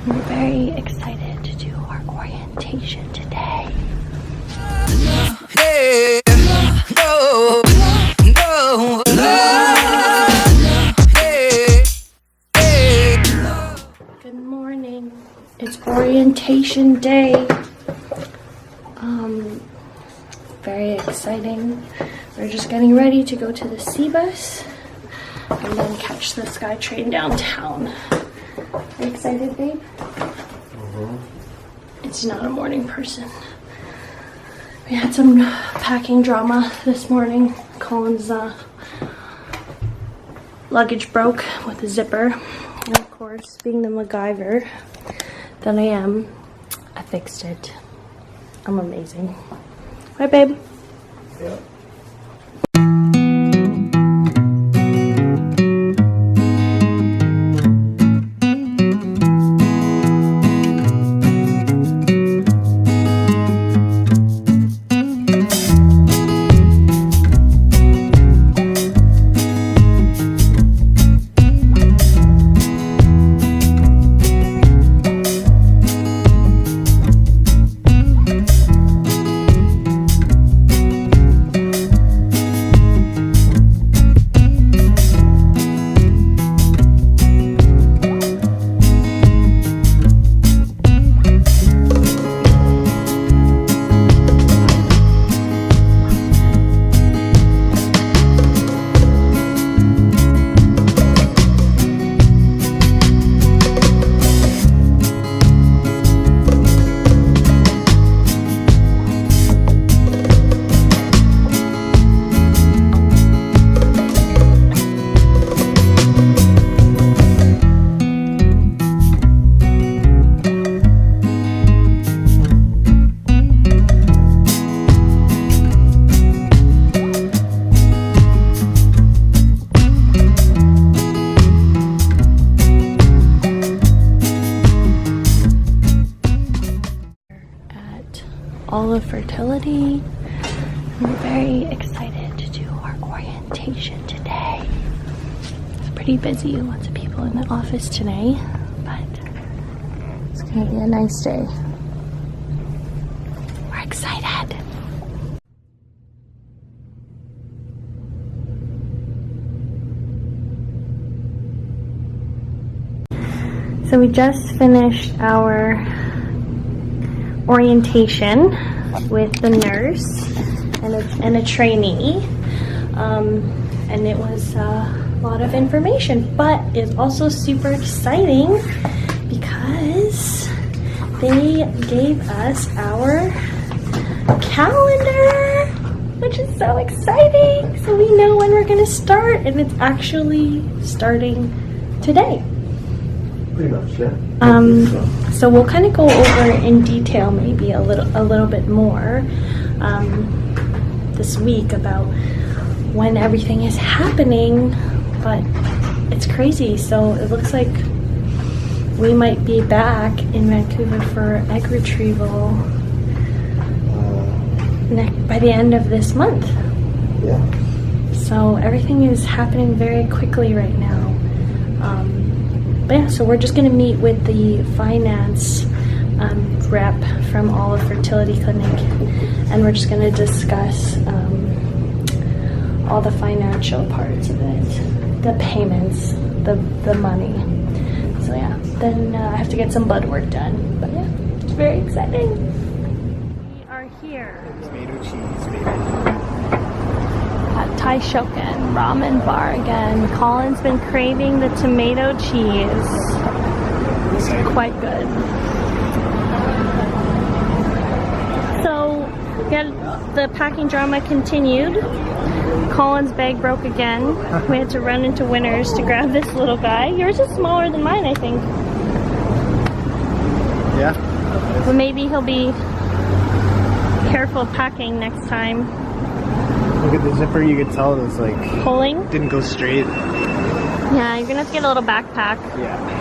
We're very excited to do our orientation today. Good morning. It's orientation day. Very exciting. We're just getting ready to go to the C bus and then catch the SkyTrain downtown. Are you excited, babe? It's not a morning person. We had some packing drama this morning. Colin's luggage broke with a zipper. And of course, being the MacGyver that I am, I fixed it. I'm amazing. Right, babe? Yeah. Fertility. We're very excited to do our orientation today. It's pretty busy, lots of people in the office today, but it's gonna be a nice day. We're excited. So we just finished our orientation with the nurse and a trainee, and it was a lot of information, but it's also super exciting because they gave us our calendar, which is so exciting. So we know when we're gonna start, and it's actually starting today. Pretty much, yeah. So we'll kind of go over in detail, maybe a little bit more this week about when everything is happening, but it's crazy. So it looks like we might be back in Vancouver for egg retrieval by the end of this month. Yeah. So everything is happening very quickly right now. But yeah, so we're just going to meet with the finance rep from Olive Fertility Clinic, and we're just going to discuss all the financial parts of it, the payments, the money. So yeah, then I have to get some blood work done. But yeah, it's very exciting. We are here Tomato cheese, baby. at Thai Shoken Ramen Bar again. Colin's been craving the tomato cheese. It's quite good. So, yeah, the packing drama continued. Colin's bag broke again. We had to run into Winners to grab this little guy. Yours is smaller than mine, I think. Yeah. But maybe he'll be careful packing next time. Look at the zipper, you could tell it's like Pulling? didn't go straight. Yeah, you're gonna have to get a little backpack. Yeah.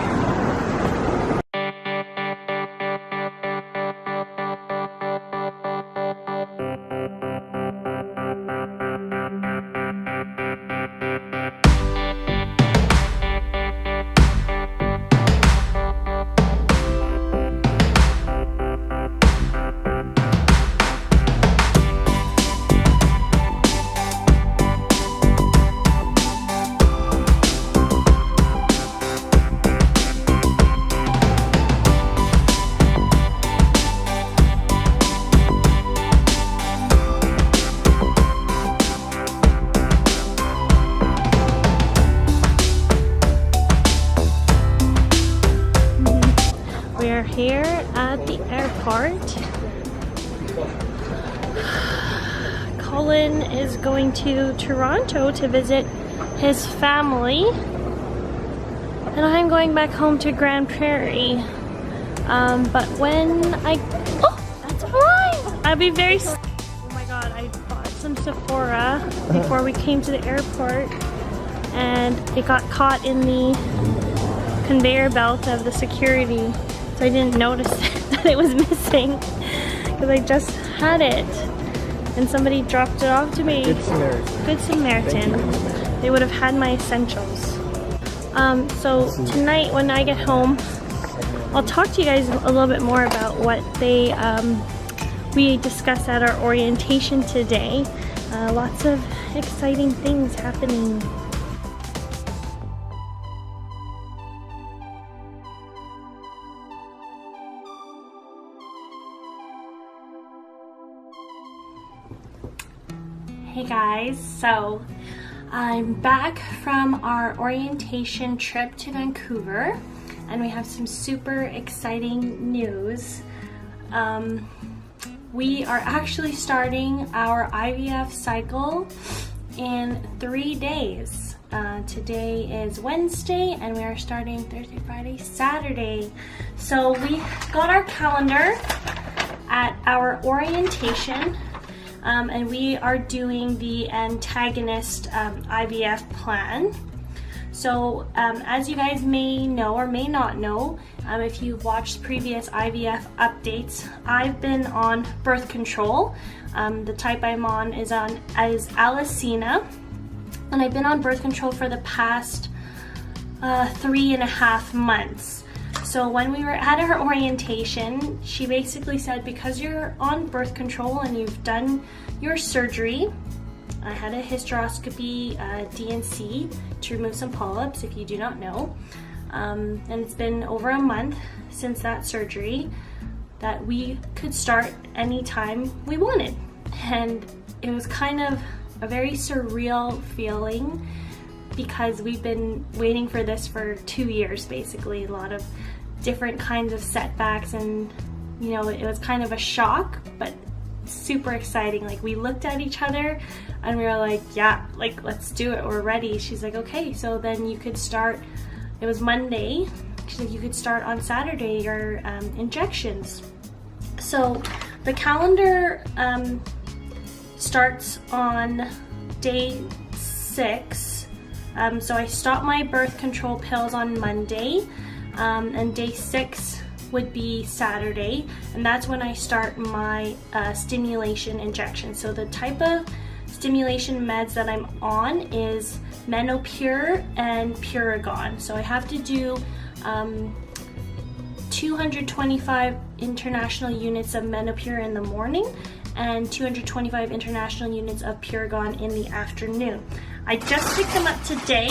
we're here at the airport. Colin is going to Toronto to visit his family, and I'm going back home to Grand Prairie. But when that's a fly! I'll be very. Oh my god! I bought some Sephora before we came to the airport, and it got caught in the conveyor belt of the security, so I didn't notice that it was missing because I just had it, and somebody dropped it off to me. Good Samaritan. Good Samaritan. They would have had my essentials. So tonight when I get home, I'll talk to you guys a little bit more about what we discussed at our orientation today. Lots of exciting things happening. Hey guys, so I'm back from our orientation trip to Vancouver, and we have some super exciting news. We are actually starting our IVF cycle in 3 days. Today is Wednesday, and we are starting Thursday, Friday, Saturday. So we got our calendar at our orientation. And we are doing the antagonist IVF plan. So as you guys may know or may not know, if you've watched previous IVF updates, I've been on birth control. The type I'm on is Alicina, and I've been on birth control for the past 3.5 months. So when we were at our orientation, she basically said, because you're on birth control and you've done your surgery, I had a hysteroscopy, DNC, to remove some polyps, if you do not know, and it's been over a month since that surgery, that we could start anytime we wanted. And it was kind of a very surreal feeling, because we've been waiting for this for 2 years, basically. A lot of different kinds of setbacks, and you know, it was kind of a shock, but super exciting. Like, we looked at each other and we were like, yeah, like, let's do it, we're ready. She's like, okay, so then you could start. It was Monday. She's like, you could start on Saturday your injections. So the calendar starts on day 6. So I stopped my birth control pills on Monday, and day 6 would be Saturday, and that's when I start my stimulation injection. So the type of stimulation meds that I'm on is Menopur and Puragon. So I have to do 225 international units of Menopur in the morning and 225 international units of Puragon in the afternoon. I just picked them up today,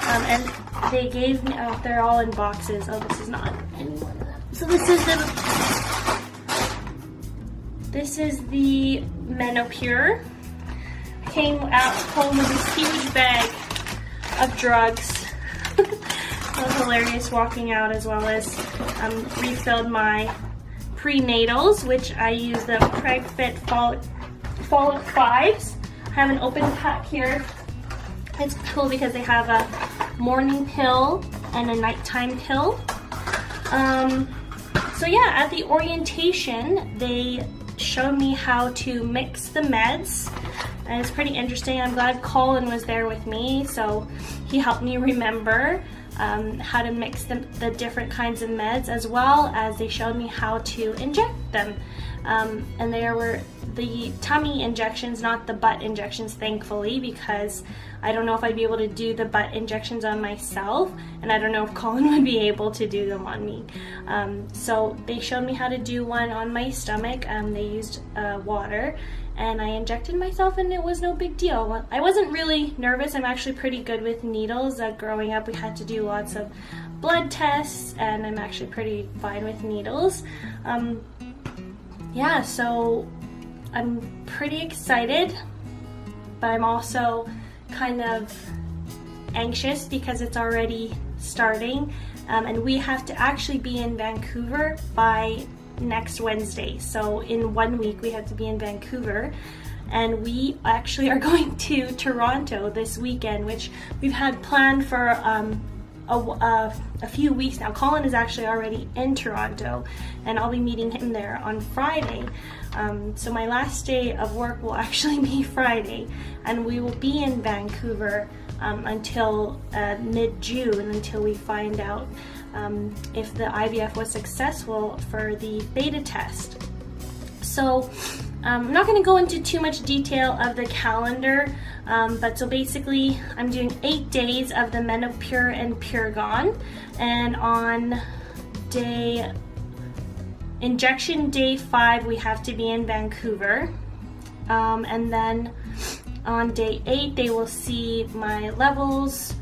and they gave me, oh, they're all in boxes. Oh, this is not any one of them. So this is the Menopur. Came out home with this huge bag of drugs. It was hilarious walking out, as well as refilled my prenatals, which I use the PregFit Follow 5s. I have an open pack here. It's cool because they have a morning pill and a nighttime pill. So yeah, at the orientation, they showed me how to mix the meds, and it's pretty interesting. I'm glad Colin was there with me, so he helped me remember how to mix the different kinds of meds, as well as they showed me how to inject them. And there were the tummy injections, not the butt injections, thankfully, because I don't know if I'd be able to do the butt injections on myself, and I don't know if Colin would be able to do them on me. So they showed me how to do one on my stomach. They used water, and I injected myself, and it was no big deal. I wasn't really nervous. I'm actually pretty good with needles. Growing up, we had to do lots of blood tests, and I'm actually pretty fine with needles. Yeah, so I'm pretty excited, but I'm also kind of anxious because it's already starting. and we have to actually be in Vancouver by next Wednesday. So in 1 week we have to be in Vancouver, and we actually are going to Toronto this weekend, which we've had planned for a few weeks now. Colin is actually already in Toronto, and I'll be meeting him there on Friday. So my last day of work will actually be Friday, and we will be in Vancouver until mid-June, until we find out if the IVF was successful for the beta test. So I'm not going to go into too much detail of the calendar, but so basically I'm doing 8 days of the Menopure and Pure Gone, and on injection day 5 we have to be in Vancouver, and then on day 8 they will see my levels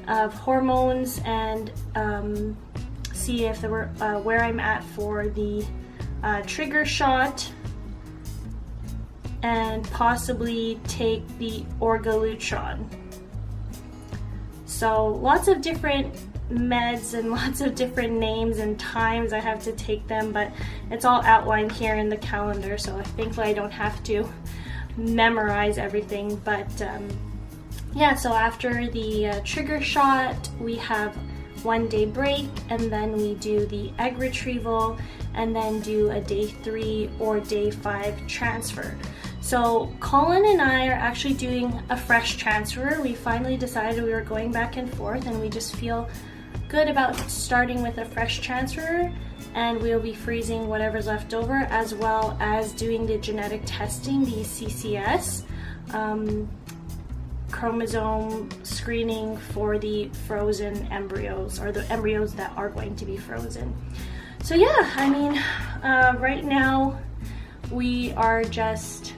of hormones and see if where I'm at for the trigger shot, and possibly take the orgalutron. So lots of different meds and lots of different names and times I have to take them, but it's all outlined here in the calendar, so thankfully I don't have to memorize everything. But yeah, so after the trigger shot we have 1 day break, and then we do the egg retrieval, and then do a day 3 or day 5 transfer. So Colin and I are actually doing a fresh transfer. We finally decided we were going back and forth, and we just feel good about starting with a fresh transfer, and we'll be freezing whatever's left over, as well as doing the genetic testing, the CCS, chromosome screening for the frozen embryos, or the embryos that are going to be frozen. So yeah, I mean, right now we are just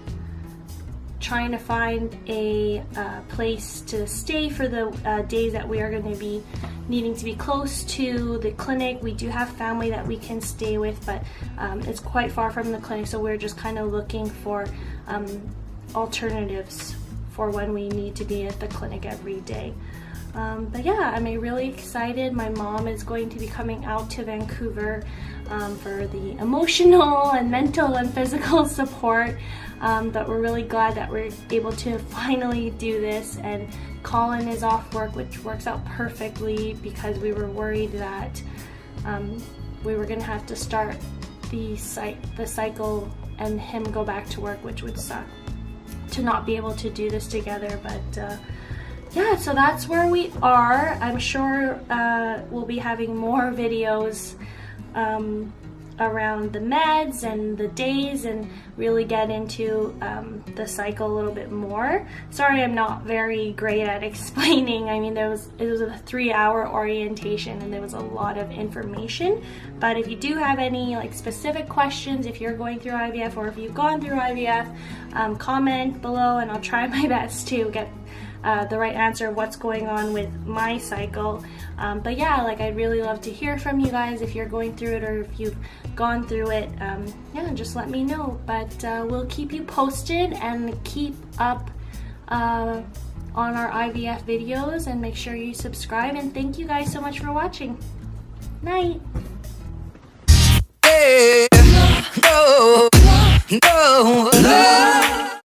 trying to find a place to stay for the days that we are going to be needing to be close to the clinic. We do have family that we can stay with, but it's quite far from the clinic, so we're just kind of looking for alternatives for when we need to be at the clinic every day. But yeah, I'm really excited. My mom is going to be coming out to Vancouver for the emotional and mental and physical support. But we're really glad that we're able to finally do this, and Colin is off work, which works out perfectly because we were worried that we were going to have to start the cycle and him go back to work, which would suck to not be able to do this together. But yeah, so that's where we are. I'm sure we'll be having more videos around the meds and the days, and really get into the cycle a little bit more. Sorry, I'm not very great at explaining. I mean, it was a 3-hour orientation, and there was a lot of information. But if you do have any specific questions, if you're going through IVF or if you've gone through IVF, comment below, and I'll try my best to get the right answer of what's going on with my cycle. But yeah, I'd really love to hear from you guys if you're going through it, or if you've gone through it. Yeah, just let me know. But we'll keep you posted, and keep up on our IVF videos, and make sure you subscribe. And thank you guys so much for watching. Night. No, no, no.